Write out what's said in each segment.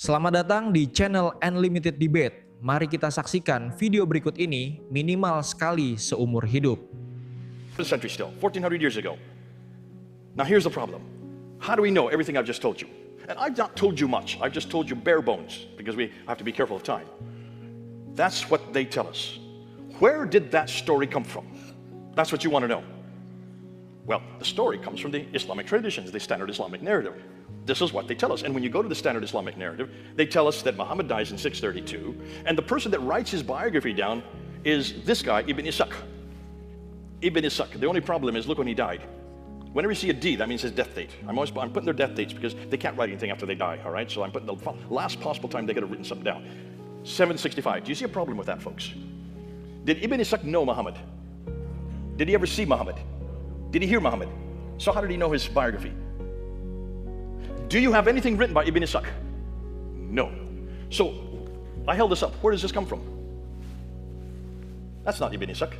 Selamat datang di channel Unlimited Debate. Mari kita saksikan video berikut ini minimal sekali seumur hidup. Century still, 1400 years ago. Now here's the problem. How do we know everything I've just told you? And I've not told you much. I've just told you bare bones because we have to be careful of time. That's what they tell us. Where did that story come from? That's what you want to know. Well, the story comes from the Islamic traditions, the standard Islamic narrative. This is what they tell us. And when you go to the standard Islamic narrative, they tell us that Muhammad dies in 632, and the person that writes his biography down is this guy, Ibn Ishaq. Ibn Ishaq. The only problem is, look when he died. Whenever you see a D, that means his death date. I'm putting their death dates because they can't write anything after they die, all right? So I'm putting the last possible time they could have written something down. 765. Do you see a problem with that, folks? Did Ibn Ishaq know Muhammad? Did he ever see Muhammad? Did he hear Muhammad? So how did he know his biography? Do you have anything written by Ibn Ishaq? No. So I held this up. Where does this come from? That's not Ibn Ishaq.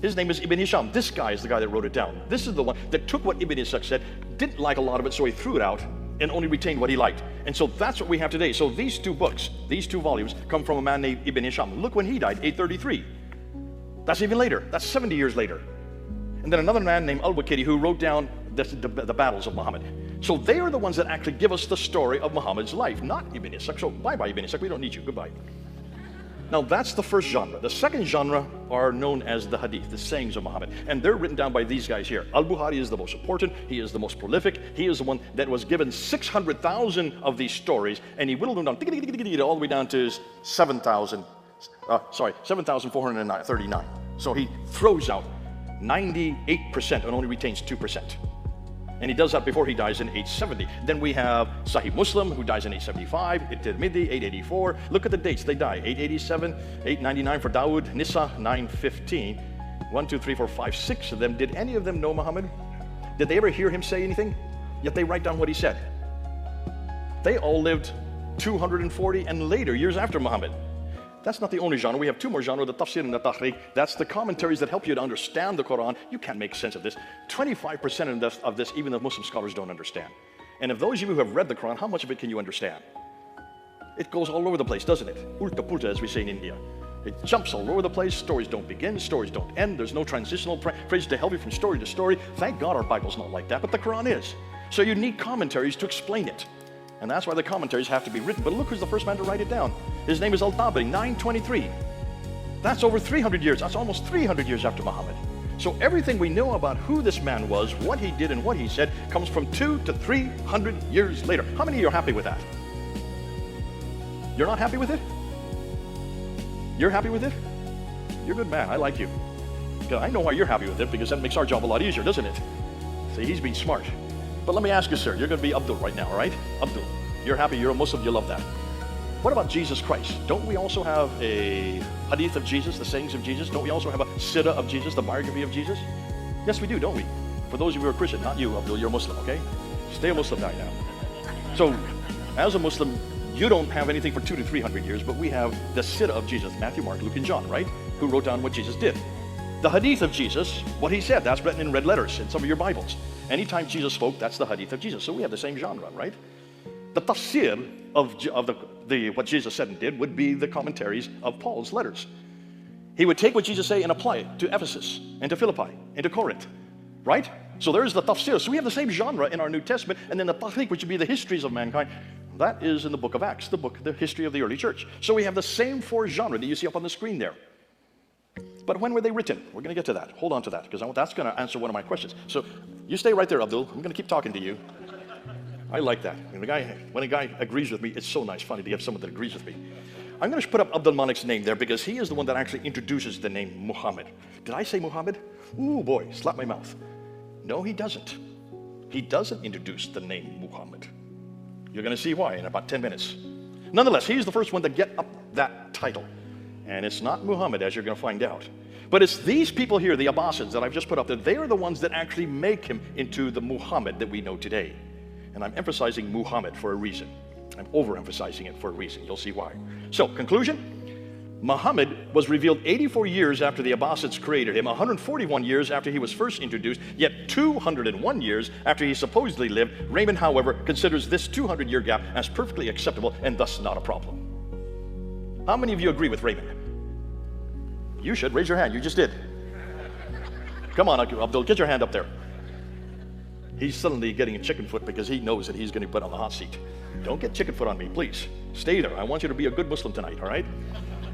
His name is Ibn Hisham. This guy is the guy that wrote it down. This is the one that took what Ibn Ishaq said, didn't like a lot of it, so he threw it out and only retained what he liked. And so that's what we have today. So these two books, these two volumes, come from a man named Ibn Hisham. Look when he died, 833. That's even later. That's 70 years later. And then another man named Al-Waqidi who wrote down the battles of Muhammad. So they are the ones that actually give us the story of Muhammad's life, not Ibn Ishaq. So bye-bye, Ibn Ishaq. We don't need you. Goodbye. Now that's the first genre. The second genre are known as the hadith, the sayings of Muhammad. And they're written down by these guys here. Al-Bukhari is the most important. He is the most prolific. He is the one that was given 600,000 of these stories, and he whittled them down all the way down to 7,439. So he throws out 98% and only retains 2%. And he does that before he dies in 870. Then we have Sahih Muslim, who dies in 875, Tirmidhi, 884. Look at the dates. They die. 887, 899 for Dawood, Nisa, 915. 1, 2, 3, 4, 5, 6 of them. Did any of them know Muhammad? Did they ever hear him say anything? Yet they write down what he said. They all lived 240 and later, years after Muhammad. That's not the only genre. We have two more genres, the tafsir and the tahriq. That's the commentaries that help you to understand the Quran. You can't make sense of this. 25% of this, even the Muslim scholars don't understand. And of those of you who have read the Quran, how much of it can you understand? It goes all over the place, doesn't it? Ulta pulta, as we say in India. It jumps all over the place. Stories don't begin, stories don't end. There's no transitional phrase to help you from story to story. Thank God our Bible's not like that, but the Quran is. So you need commentaries to explain it. And that's why the commentaries have to be written. But look who's the first man to write it down. His name is Al-Tabari, 923. That's over 300 years. That's almost 300 years after Muhammad. So everything we know about who this man was, what he did and what he said, comes from 200 to 300 years later. How many of you are happy with that? You're not happy with it? You're happy with it? You're a good man. I like you. I know why you're happy with it, because that makes our job a lot easier, doesn't it? See, he's being smart. But let me ask you, sir, you're going to be Abdul right now, all right? Abdul. You're happy, you're a Muslim, you love that. What about Jesus Christ? Don't we also have a hadith of Jesus, the sayings of Jesus? Don't we also have a sirah of Jesus, the biography of Jesus? Yes, we do, don't we? For those of you who are Christian, not you, Abdul, you're a Muslim, okay? Stay a Muslim right now. So, as a Muslim, you don't have anything for 200 to 300 years, but we have the sirah of Jesus, Matthew, Mark, Luke, and John, right? Who wrote down what Jesus did. The hadith of Jesus, what he said, that's written in red letters in some of your Bibles. Anytime Jesus spoke, that's the hadith of Jesus. So we have the same genre, right? The tafsir of what Jesus said and did would be the commentaries of Paul's letters. He would take what Jesus said and apply it to Ephesus and to Philippi and to Corinth, right? So there's the tafsir. So we have the same genre in our New Testament, and then the tahriq, which would be the histories of mankind. That is in the book of Acts, the history of the early church. So we have the same four genres that you see up on the screen there. But when were they written? We're going to get to that. Hold on to that, because that's going to answer one of my questions. So you stay right there, Abdul. I'm going to keep talking to you. I like that. When a guy agrees with me, it's so nice, funny to have someone that agrees with me. I'm going to put up Abdul Malik's name there because he is the one that actually introduces the name Muhammad. Did I say Muhammad? Ooh, boy, slap my mouth. No, he doesn't. He doesn't introduce the name Muhammad. You're going to see why in about 10 minutes. Nonetheless, he's the first one to get up that title. And it's not Muhammad, as you're going to find out. But it's these people here, the Abbasids that I've just put up there, they are the ones that actually make him into the Muhammad that we know today. And I'm emphasizing Muhammad for a reason. I'm overemphasizing it for a reason. You'll see why. So, conclusion, Muhammad was revealed 84 years after the Abbasids created him, 141 years after he was first introduced, yet 201 years after he supposedly lived. Raymond, however, considers this 200-year gap as perfectly acceptable and thus not a problem. How many of you agree with Raymond? You should. Raise your hand. You just did. Come on, Abdul, get your hand up there. He's suddenly getting a chicken foot because he knows that he's going to be put on the hot seat. Don't get chicken foot on me, please. Stay there. I want you to be a good Muslim tonight, all right?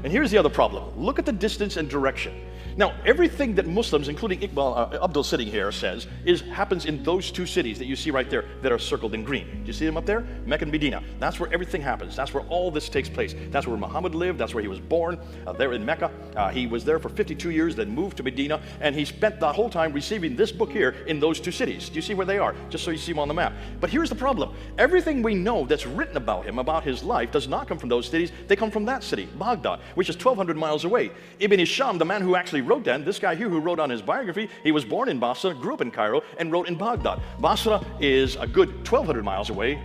And here's the other problem. Look at the distance and direction. Now, everything that Muslims, including Abdul sitting here, says happens in those two cities that you see right there that are circled in green. Do you see them up there? Mecca and Medina. That's where everything happens. That's where all this takes place. That's where Muhammad lived. That's where he was born, there in Mecca. He was there for 52 years, then moved to Medina, and he spent the whole time receiving this book here in those two cities. Do you see where they are? Just so you see them on the map. But here's the problem. Everything we know that's written about him, about his life, does not come from those cities. They come from that city, Baghdad, which is 1,200 miles away. Ibn Hisham, the man who actually wrote that, this guy here who wrote on his biography, he was born in Basra, grew up in Cairo, and wrote in Baghdad. Basra is a good 1,200 miles away.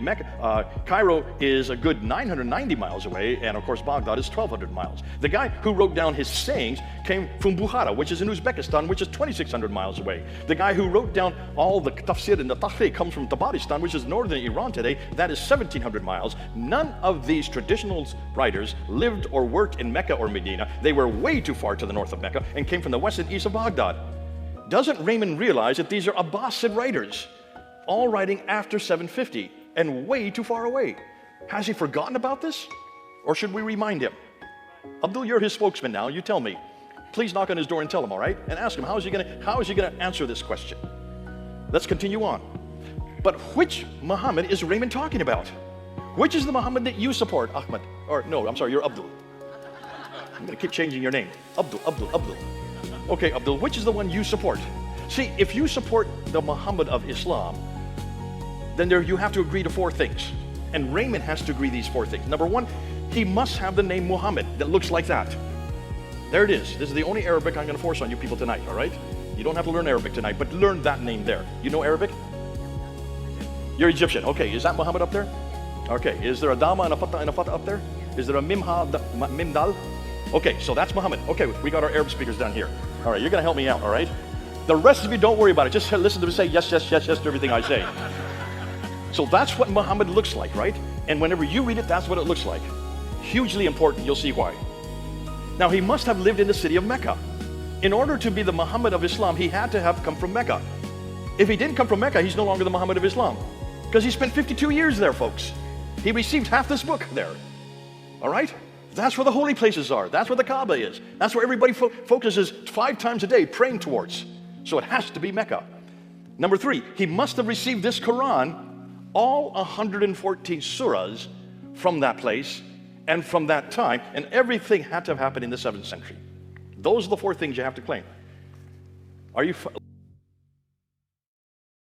Cairo is a good 990 miles away, and of course Baghdad is 1,200 miles. The guy who wrote down his sayings came from Bukhara, which is in Uzbekistan, which is 2,600 miles away. The guy who wrote down all the tafsir and the tahqiq comes from Tabaristan, which is northern Iran today. That is 1,700 miles. None of these traditional writers lived or worked in Mecca or Medina. They were way too far to the north of Mecca and came from the west and east of Baghdad. Doesn't Raymond realize that these are Abbasid writers, all writing after 750 and way too far away? Has he forgotten about this? Or should we remind him? Abdul, you're his spokesman now. You tell me. Please knock on his door and tell him, all right? And ask him, how is he going to answer this question? Let's continue on. But which Muhammad is Raymond talking about? Which is the Muhammad that you support, Ahmed? Or no, I'm sorry, you're Abdul. I'm going to keep changing your name. Abdul. Okay, Abdul, which is the one you support? See, if you support the Muhammad of Islam, then you have to agree to four things. And Raymond has to agree these four things. Number one, he must have the name Muhammad that looks like that. There it is. This is the only Arabic I'm going to force on you people tonight, all right? You don't have to learn Arabic tonight, but learn that name there. You know Arabic? You're Egyptian. Okay, is that Muhammad up there? Okay, is there a Dama and a Fatah up there? Is there a Mim Dal? Okay, so that's Muhammad. Okay, we got our Arab speakers down here. All right, you're going to help me out, all right? The rest of you, don't worry about it. Just listen to me say yes, yes, yes, yes to everything I say. So that's what Muhammad looks like, right? And whenever you read it, that's what it looks like. Hugely important. You'll see why. Now, he must have lived in the city of Mecca. In order to be the Muhammad of Islam, he had to have come from Mecca. If he didn't come from Mecca, he's no longer the Muhammad of Islam. Because he spent 52 years there, folks. He received half this book there. All right? That's where the holy places are. That's where the Kaaba is. That's where everybody focuses 5 times a day praying towards. So it has to be Mecca. Number 3, he must have received this Quran, all 114 surahs, from that place and from that time, and everything had to have happened in the 7th century. Those are the 4 things you have to claim. Are you